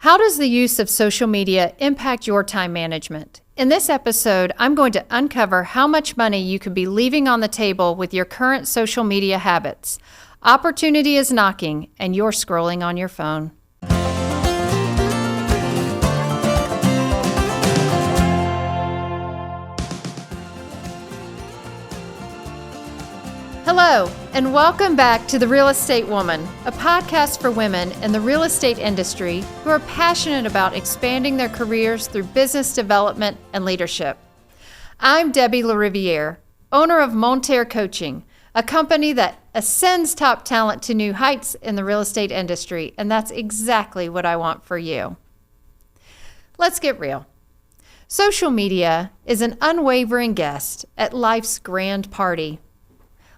How does the use of social media impact your time management? In this episode, I'm going to uncover how much money you could be leaving on the table with your current social media habits. Opportunity is knocking, and you're scrolling on your phone. Hello, and welcome back to The Real Estate Woman, a podcast for women in the real estate industry who are passionate about expanding their careers through business development and leadership. I'm Debbie LaRiviere, owner of Monterre Coaching, a company that ascends top talent to new heights in the real estate industry, and that's exactly what I want for you. Let's get real. Social media is an unwavering guest at life's grand party.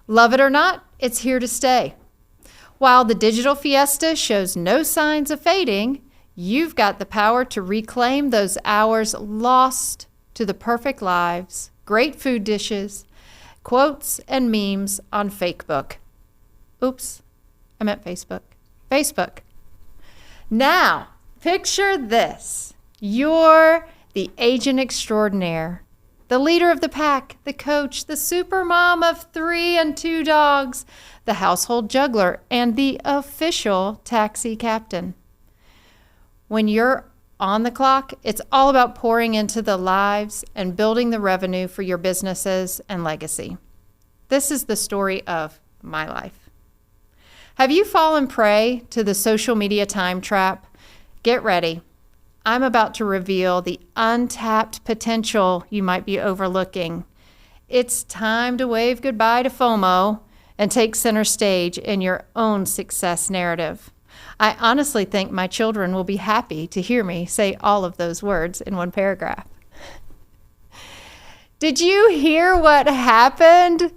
Love it or not, it's here to stay. While the digital fiesta shows no signs of fading, you've got the power to reclaim those hours lost to the perfect lives, great food dishes, quotes, and memes on Fakebook. Oops, I meant Facebook. Facebook. Now, picture this. You're the agent extraordinaire, the leader of the pack, the coach, the super mom of 3 and 2 dogs, the household juggler, and the official taxi captain. When you're on the clock, it's all about pouring into the lives and building the revenue for your businesses and legacy. This is the story of my life. Have you fallen prey to the social media time trap? Get ready. I'm about to reveal the untapped potential you might be overlooking. It's time to wave goodbye to FOMO and take center stage in your own success narrative. I honestly think my children will be happy to hear me say all of those words in one paragraph. Did you hear what happened?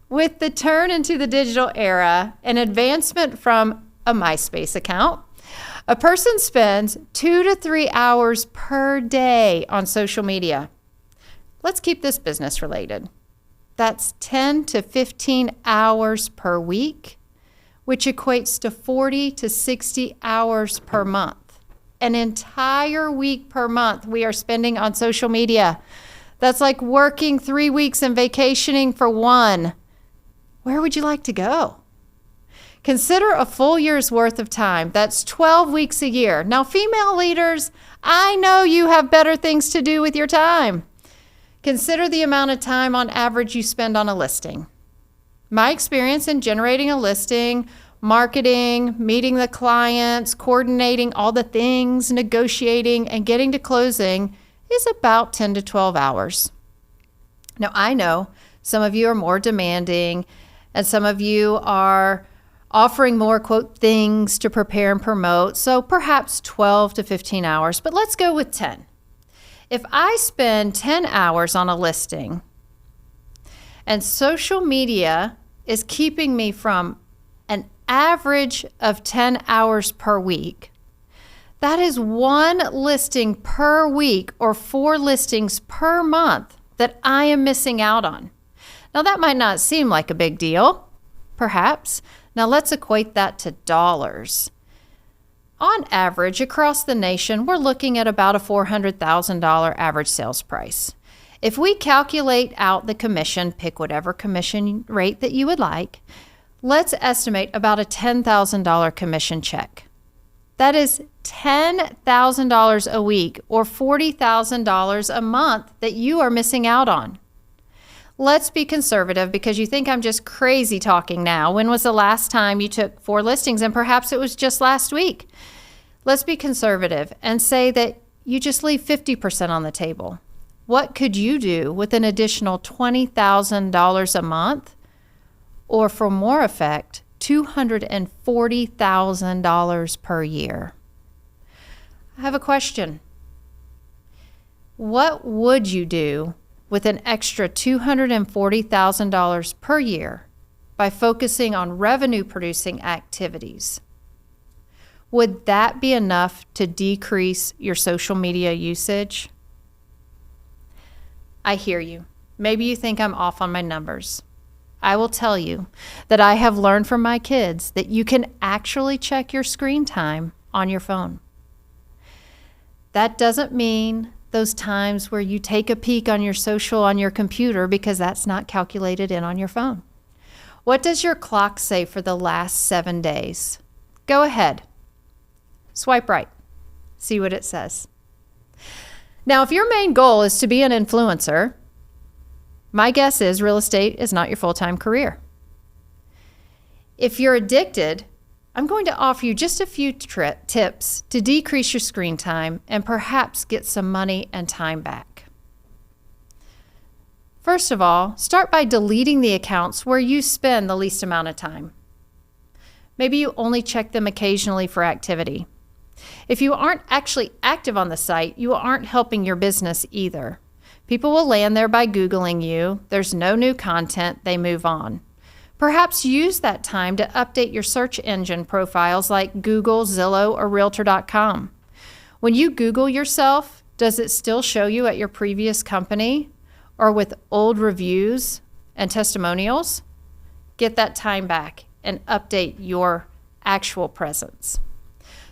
With the turn into the digital era, an advancement from a MySpace account, a person spends 2 to 3 hours per day on social media. Let's keep this business related. That's 10 to 15 hours per week, which equates to 40 to 60 hours per month. An entire week per month we are spending on social media. That's like working 3 weeks and vacationing for 1. Where would you like to go? Consider a full year's worth of time. That's 12 weeks a year. Now, female leaders, I know you have better things to do with your time. Consider the amount of time on average you spend on a listing. My experience in generating a listing, marketing, meeting the clients, coordinating all the things, negotiating, and getting to closing is about 10 to 12 hours. Now, I know some of you are more demanding, and some of you are offering more, quote, things to prepare and promote, so perhaps 12 to 15 hours, but let's go with 10. If I spend 10 hours on a listing and social media is keeping me from an average of 10 hours per week, that is 1 listing per week or 4 listings per month that I am missing out on. Now, that might not seem like a big deal, perhaps. Now let's equate that to dollars. On average, across the nation, we're looking at about a $400,000 average sales price. If we calculate out the commission, pick whatever commission rate that you would like, let's estimate about a $10,000 commission check. That is $10,000 a week or $40,000 a month that you are missing out on. Let's be conservative because you think I'm just crazy talking now. When was the last time you took 4 listings? And perhaps it was just last week. Let's be conservative and say that you just leave 50% on the table. What could you do with an additional $20,000 a month? Or for more effect, $240,000 per year. I have a question. What would you do with an extra $240,000 per year by focusing on revenue-producing activities? Would that be enough to decrease your social media usage? I hear you. Maybe you think I'm off on my numbers. I will tell you that I have learned from my kids that you can actually check your screen time on your phone. That doesn't mean those times where you take a peek on your social on your computer, because that's not calculated in on your phone. What does your clock say for the last 7 days? Go ahead. Swipe right. See what it says. Now, if your main goal is to be an influencer, my guess is real estate is not your full-time career. If you're addicted, I'm going to offer you just a few tips to decrease your screen time and perhaps get some money and time back. First of all, start by deleting the accounts where you spend the least amount of time. Maybe you only check them occasionally for activity. If you aren't actually active on the site, you aren't helping your business either. People will land there by Googling you. There's no new content, they move on. Perhaps use that time to update your search engine profiles like Google, Zillow, or Realtor.com. When you Google yourself, does it still show you at your previous company or with old reviews and testimonials? Get that time back and update your actual presence.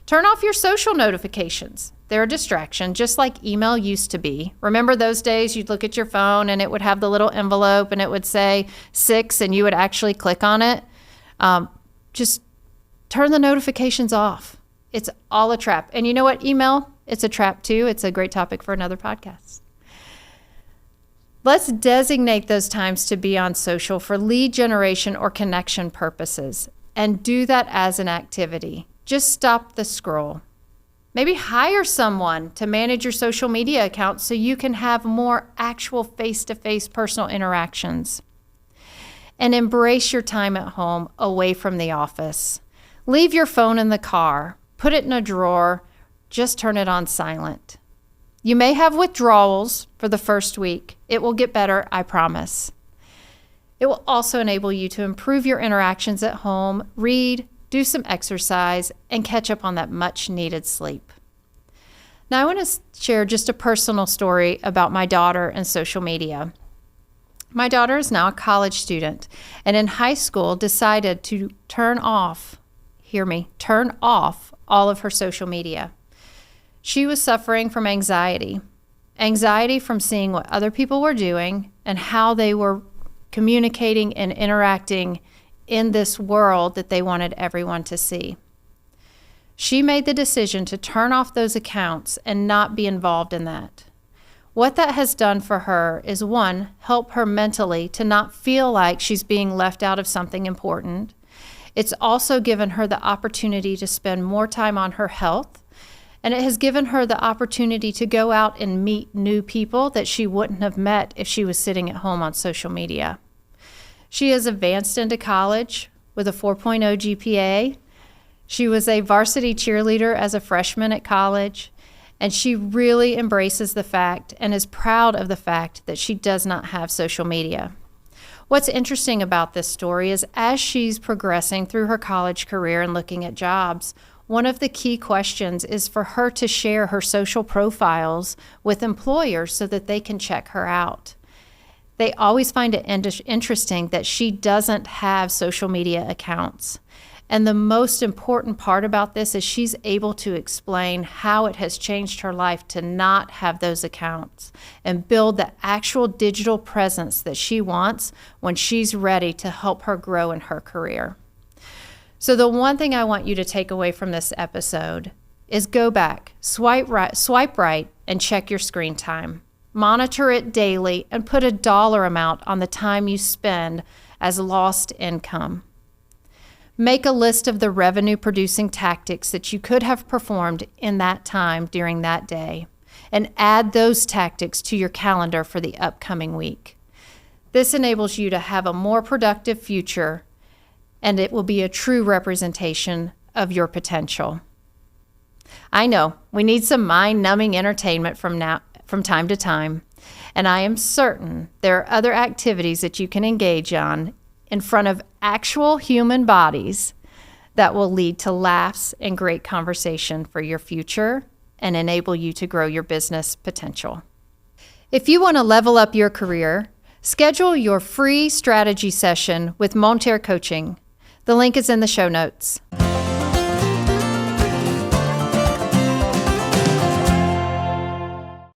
Turn off your social notifications. They're a distraction, just like email used to be. Remember those days you'd look at your phone and it would have the little envelope and it would say 6 and you would actually click on it? Just turn the notifications off. It's all a trap. And you know what? Email, it's a trap too. It's a great topic for another podcast. Let's designate those times to be on social for lead generation or connection purposes, and do that as an activity. Just stop the scroll. Maybe hire someone to manage your social media account so you can have more actual face-to-face personal interactions. And embrace your time at home away from the office. Leave your phone in the car. Put it in a drawer. Just turn it on silent. You may have withdrawals for the first week. It will get better, I promise. It will also enable you to improve your interactions at home, read, do some exercise, and catch up on that much needed sleep. Now, I want to share just a personal story about my daughter and social media. My daughter is now a college student, and in high school decided to turn off all of her social media. She was suffering from anxiety from seeing what other people were doing and how they were communicating and interacting in this world that they wanted everyone to see. She made the decision to turn off those accounts and not be involved in that. What that has done for her is, one, help her mentally to not feel like she's being left out of something important. It's also given her the opportunity to spend more time on her health, and it has given her the opportunity to go out and meet new people that she wouldn't have met if she was sitting at home on social media. She has advanced into college with a 4.0 GPA. She was a varsity cheerleader as a freshman at college, and she really embraces the fact and is proud of the fact that she does not have social media. What's interesting about this story is, as she's progressing through her college career and looking at jobs, one of the key questions is for her to share her social profiles with employers so that they can check her out. They always find it interesting that she doesn't have social media accounts. And the most important part about this is she's able to explain how it has changed her life to not have those accounts and build the actual digital presence that she wants when she's ready to help her grow in her career. So the one thing I want you to take away from this episode is go back, swipe right, and check your screen time. Monitor it daily and put a dollar amount on the time you spend as lost income. Make a list of the revenue-producing tactics that you could have performed in that time during that day, and add those tactics to your calendar for the upcoming week. This enables you to have a more productive future, and it will be a true representation of your potential. I know we need some mind-numbing entertainment from time to time, and I am certain there are other activities that you can engage on in front of actual human bodies that will lead to laughs and great conversation for your future and enable you to grow your business potential. If you want to level up your career, schedule your free strategy session with Monterre Coaching. The link is in the show notes.